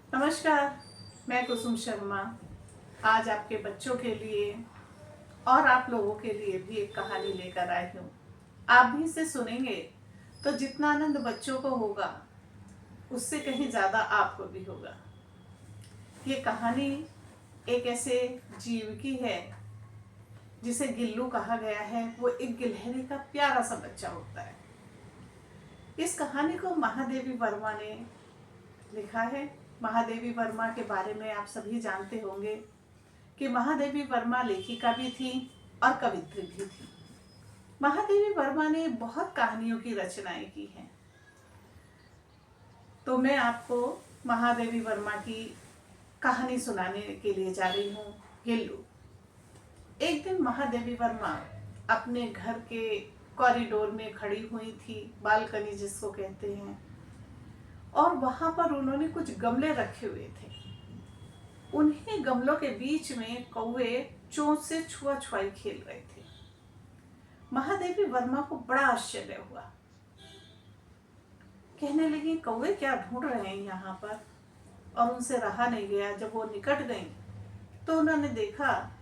नमस्कार। मैं कुसुम शर्मा आज आपके बच्चों के लिए और आप लोगों के लिए भी एक कहानी लेकर आई हूँ। आप भी इसे सुनेंगे तो जितना आनंद बच्चों को होगा उससे कहीं ज़्यादा आपको भी होगा। ये कहानी एक ऐसे जीव की है जिसे गिल्लू कहा गया है। वो एक गिलहरी का प्यारा सा बच्चा होता है। इस कहानी को महादेवी वर्मा ने लिखा है। महादेवी वर्मा के बारे में आप सभी जानते होंगे कि महादेवी वर्मा लेखिका भी थी और कवित्री भी थी। महादेवी वर्मा ने बहुत कहानियों की रचनाएं की हैं। तो मैं आपको महादेवी वर्मा की कहानी सुनाने के लिए जा रही हूँ, गिल्लू। एक दिन महादेवी वर्मा अपने घर के कॉरिडोर में खड़ी हुई थी, बालकनी जिसको कहते हैं, और वहां पर उन्होंने कुछ गमले रखे हुए थे। उन्हीं गमलों के बीच में कौवे चोंच से छुआ छुआई खेल रहे थे। महादेवी वर्मा को बड़ा आश्चर्य हुआ। कहने लगी, कौवे क्या ढूंढ रहे हैं यहाँ पर? और उनसे रहा नहीं गया। जब वो निकट गई तो उन्होंने देखा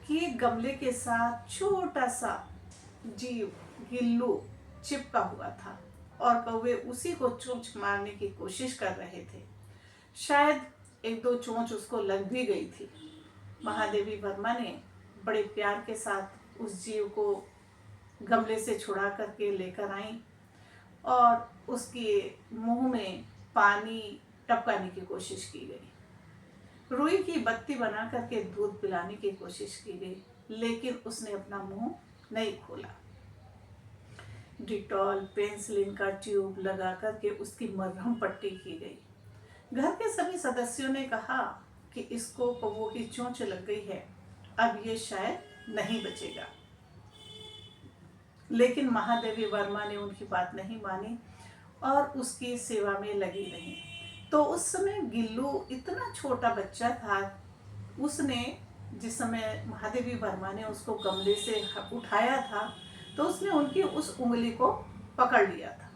कि एक गमले के साथ छोटा सा जीव गिल्लू चिपका हुआ था और कौवे उसी को चोंच मारने की कोशिश कर रहे थे। शायद एक दो चोंच उसको लग भी गई थी। महादेवी वर्मा ने बड़े प्यार के साथ उस जीव को गमले से छुड़ा करके लेकर आई और उसके मुंह में पानी टपकाने की कोशिश की गई। रुई की बत्ती बना करके दूध पिलाने की कोशिश की गई, लेकिन उसने अपना मुंह नहीं खोला। डिटॉल पेंसिलिन का ट्यूब लगा करके उसकी मरहम पट्टी की गई। घर के सभी सदस्यों ने कहा कि इसको कौवों की चोंच लग गई है, अब ये शायद नहीं बचेगा। लेकिन महादेवी वर्मा ने उनकी बात नहीं मानी और उसकी सेवा में लगी रही। तो उस समय गिल्लू इतना छोटा बच्चा था। उसने जिस समय महादेवी वर्मा ने उसको गमले से उठाया था तो उसने उनकी उस उंगली को पकड़ लिया था।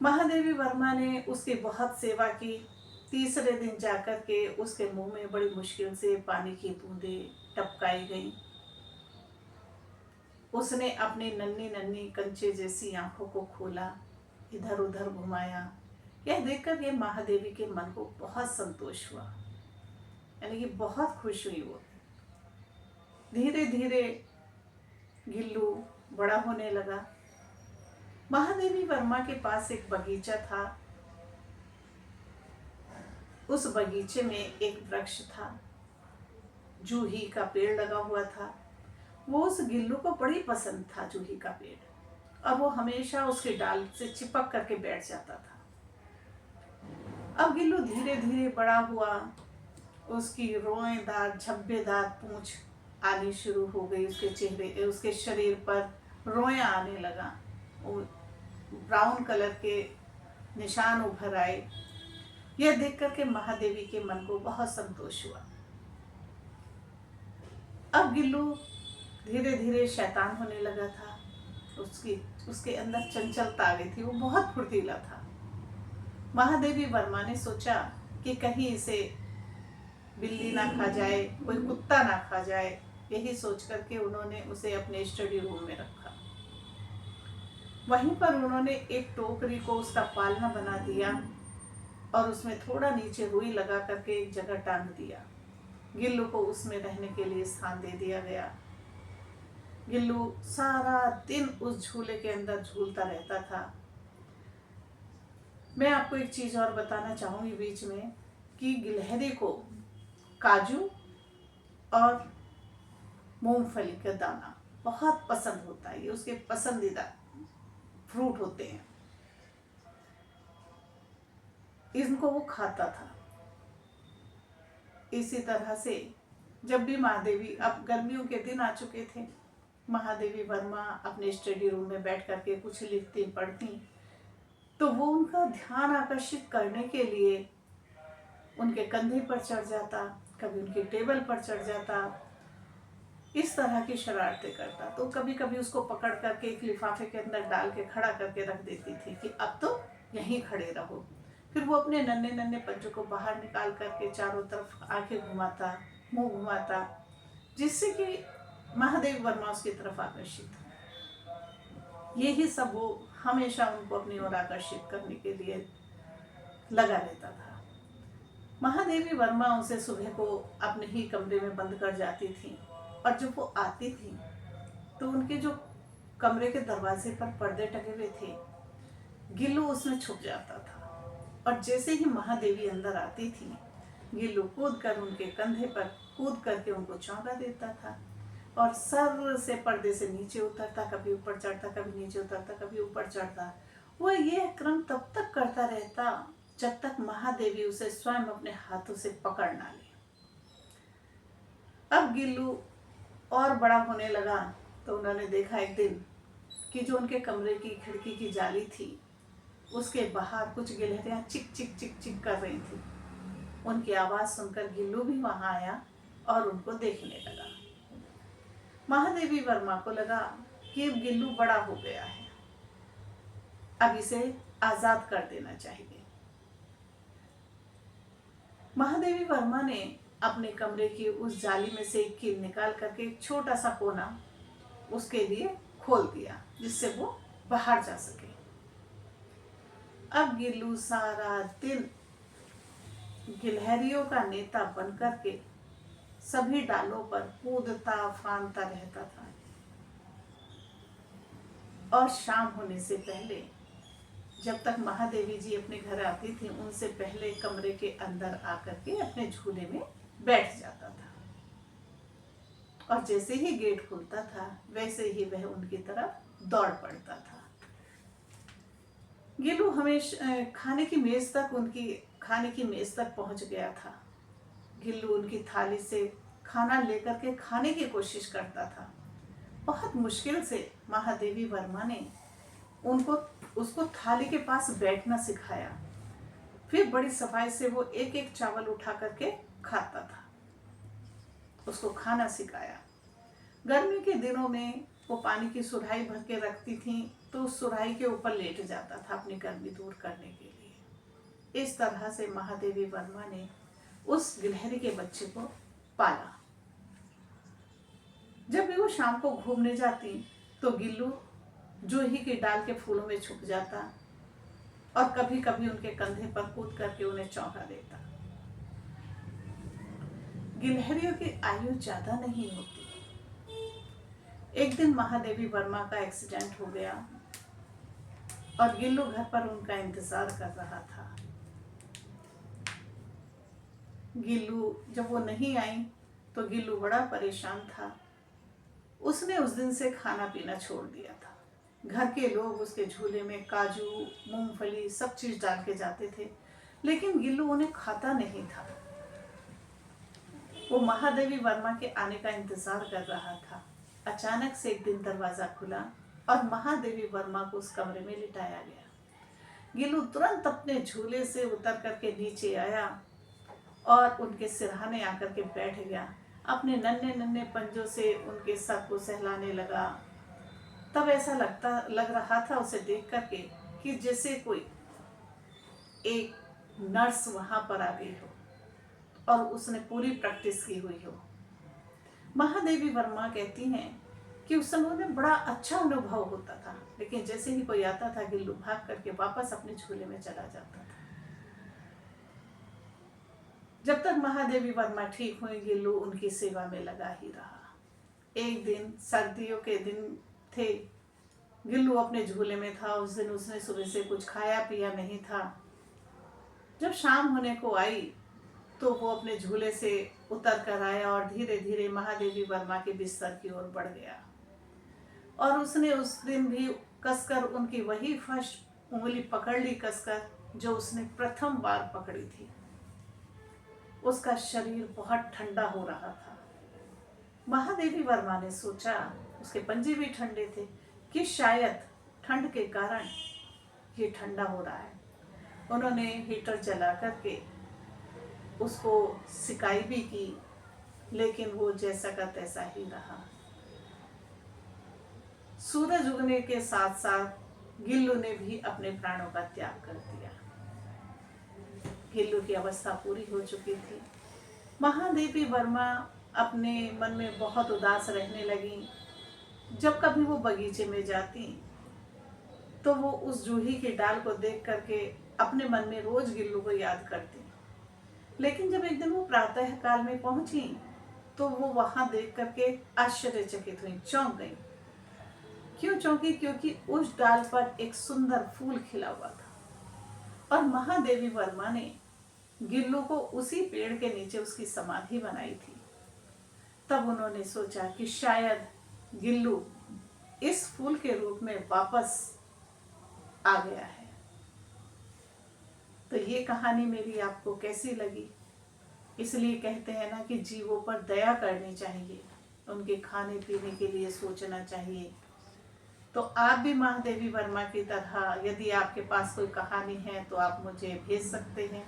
महादेवी वर्मा ने उसकी बहुत सेवा की। तीसरे दिन जाकर के उसके मुंह में बड़ी मुश्किल से पानी की बूंदें टपकाई गई। उसने अपनी नन्ही नन्ही कंचे जैसी आंखों को खोला, इधर उधर घुमाया। यह देखकर ये महादेवी के मन को बहुत संतोष हुआ, यानी कि बहुत खुश हुई वो। धीरे धीरे गिल्लू बड़ा होने लगा। महादेवी वर्मा के पास एक बगीचा था। उस बगीचे में एक वृक्ष था, जूही का पेड़ लगा हुआ था। वो उस गिल्लू को बड़ी पसंद था, जूही का पेड़, और वो हमेशा उसके डाल से चिपक करके बैठ जाता था। अब गिल्लू धीरे धीरे बड़ा हुआ। उसकी रोएदार झब्बेदार पूंछ आनी शुरू हो गई। उसके चेहरे उसके शरीर पर रोए आने लगा। ब्राउन कलर के निशान उभर आए। यह देख करके महादेवी के मन को बहुत संतोष हुआ। अब गिल्लू धीरे धीरे शैतान होने लगा था। उसके अंदर चंचलता आ गई थी। वो बहुत फुर्तीला था। महादेवी वर्मा ने सोचा कि कहीं इसे बिल्ली ना खा जाए, कोई कुत्ता ना खा जाए। यही सोच करके उन्होंने उसे अपने स्टडी रूम में रखा। वहीं पर उन्होंने एक टोकरी को उसका पालना बना दिया और उसमें थोड़ा नीचे रुई लगा करके एक जगह टांग दिया। गिल्लू को उसमें रहने के लिए स्थान दे दिया गया। गिल्लू सारा दिन उस झूले के अंदर झूलता रहता था। मैं आपको एक चीज और बताना चाहूंगी बीच में कि गिलहरी को काजू और मूंगफली का दाना बहुत पसंद होता है। ये उसके पसंदीदा फ्रूट होते हैं। इनको वो खाता था। इसी तरह से जब भी महादेवी, अब गर्मियों के दिन आ चुके थे, महादेवी वर्मा अपने स्टडी रूम में बैठ करके कुछ लिखती पढ़ती, तो वो उनका ध्यान आकर्षित करने के लिए उनके कंधे पर चढ़ जाता, कभी उनकी टेबल पर चढ़ जाता, इस तरह की शरारतें करता। तो कभी कभी उसको पकड़ करके एक लिफाफे के अंदर डाल के खड़ा करके रख देती थी कि अब तो यहीं खड़े रहो। फिर वो अपने नन्हे नन्हे पंजों को बाहर निकाल करके चारों तरफ आंखें घुमाता, मुंह घुमाता, जिससे कि महादेवी वर्मा उसकी तरफ आकर्षित हो। यही सब वो हमेशा उनको अपनी ओर आकर्षित करने के लिए लगा रहता था। महादेवी वर्मा उसे सुबह को अपने ही कमरे में बंद कर जाती थी, और जब वो आती थी तो उनके जो कमरे के दरवाजे पर पर्दे टंगे हुए थे, गिल्लू उसमें छुप जाता था। और जैसे ही महादेवी अंदर आती थी, गिल्लू कूद कर उनके कंधे पर कूद करके उनको चौंका देता था, और सर से पर्दे से नीचे उतरता, कभी ऊपर चढ़ता, कभी नीचे उतरता, कभी ऊपर चढ़ता। वो ये क्रम तब तक करता रहता जब तक महादेवी उसे स्वयं अपने हाथों से पकड़ ना ले। अब गिल्लू और बड़ा होने लगा तो उन्होंने देखा एक दिन कि जो उनके कमरे की खिड़की की जाली थी, उसके बाहर कुछ गिलहरियां चिक चिक चिक चिक कर रही थी। उनकी आवाज सुनकर गिल्लू भी वहां आया और उनको देखने लगा। महादेवी वर्मा को लगा कि अब गिल्लू बड़ा हो गया है, अब इसे आजाद कर देना चाहिए। महादेवी वर्मा ने अपने कमरे की उस जाली में से एक कील निकाल करके एक छोटा सा कोना उसके लिए खोल दिया, जिससे वो बाहर जा सके। अब गिल्लू सारा दिन गिलहरियों का नेता बन करके सभी डालों पर कूदता फांदता रहता था, और शाम होने से पहले, जब तक महादेवी जी अपने घर आती थी, उनसे पहले कमरे के अंदर आकर के अपने झूले में बैठ जाता था, और जैसे ही गेट खुलता था वैसे ही वह उनकी तरफ दौड़ पड़ता था। गिल्लू हमेशा खाने की मेज तक पहुंच गया था। गिल्लू उनकी थाली से खाना लेकर के खाने की कोशिश करता था। बहुत मुश्किल से महादेवी वर्मा ने उसको थाली के पास बैठना सिखाया। फिर बड़ी सफाई से वो एक एक चावल उठा करके खाता था, उसको खाना सिखाया। गर्मी के दिनों में वो पानी की सुराही भर के रखती थी, तो उस सुराही के ऊपर लेट जाता था अपनी गर्मी दूर करने के लिए। इस तरह से महादेवी वर्मा ने उस गिलहरी के बच्चे को पाला। जब भी वो शाम को घूमने जाती तो गिल्लू जूही की डाल के फूलों में छुप जाता, और कभी कभी उनके कंधे पर कूद करके उन्हें चौंका देता। गिलहरियों की आयु ज्यादा नहीं होती। एक दिन महादेवी वर्मा का एक्सीडेंट हो गया, और गिल्लू घर पर उनका इंतजार कर रहा था। गिल्लू जब वो नहीं आई तो गिल्लू बड़ा परेशान था। उसने उस दिन से खाना पीना छोड़ दिया था। घर के लोग उसके झूले में काजू, मूंगफली सब चीज डाल के जाते थे, लेकिन गिल्लू उन्हें खाता नहीं था। वो महादेवी वर्मा के आने का इंतजार कर रहा था। अचानक से एक दिन दरवाजा खुला और महादेवी वर्मा को उस कमरे में लिटाया गया। गिल्लू तुरंत अपने झूले से उतर करके नीचे आया और उनके सिरहाने आकर के बैठ गया। अपने नन्हे नन्हे पंजों से उनके सर को सहलाने लगा। तब ऐसा लग रहा था उसे देख करके कि जैसे कोई एक नर्स वहां पर आ गई हो और उसने पूरी प्रैक्टिस की हुई हो। महादेवी वर्मा कहती हैं कि उस समय उन्हें बड़ा अच्छा अनुभव होता था, लेकिन जैसे ही कोई आता था गिल्लू भाग करके वापस अपने झूले में चला जाता था। जब तक महादेवी वर्मा ठीक हुई, गिल्लू उनकी सेवा में लगा ही रहा। एक दिन सर्दियों के दिन थे, गिल्लू अपने झूले में था। उस दिन उसने सुबह से कुछ खाया पिया नहीं था। जब शाम होने को आई तो वो अपने झूले से उतर कर आया और धीरे धीरे महादेवी वर्मा के बिस्तर की ओर बढ़ गया, और उसने उस दिन भी कसकर उनकी वही फर्स्ट उंगली पकड़ ली, कसकर जो उसने प्रथम बार पकड़ी थी। उसका शरीर बहुत ठंडा हो रहा था। महादेवी वर्मा ने सोचा, उसके पंजे भी ठंडे थे, कि शायद ठंड के कारण ये ठंडा हो रहा है। उन्होंने हीटर जला करके उसको सिकाई भी की, लेकिन वो जैसा का तैसा ही रहा। सूरज उगने के साथ साथ गिल्लू ने भी अपने प्राणों का त्याग कर दिया। गिल्लू की अवस्था पूरी हो चुकी थी। महादेवी वर्मा अपने मन में बहुत उदास रहने लगी। जब कभी वो बगीचे में जाती तो वो उस जूही की डाल को देख करके अपने मन में रोज गिल्लू को याद करती। लेकिन जब एक दिन वो प्रातः काल में पहुंची तो वो वहां देख करके आश्चर्यचकित हुई, चौंक गई। क्यों चौंकी? क्योंकि उस डाल पर एक सुंदर फूल खिला हुआ था और महादेवी वर्मा ने गिल्लू को उसी पेड़ के नीचे उसकी समाधि बनाई थी। तब उन्होंने सोचा कि शायद गिल्लू इस फूल के रूप में वापस आ गया है। तो ये कहानी मेरी आपको कैसी लगी? इसलिए कहते हैं ना कि जीवों पर दया करनी चाहिए, उनके खाने पीने के लिए सोचना चाहिए। तो आप भी महादेवी वर्मा की तरह यदि आपके पास कोई कहानी है तो आप मुझे भेज सकते हैं।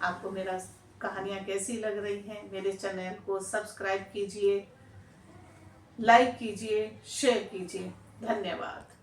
आपको मेरा कहानियाँ कैसी लग रही हैं? मेरे चैनल को सब्सक्राइब कीजिए, लाइक कीजिए, शेयर कीजिए। धन्यवाद।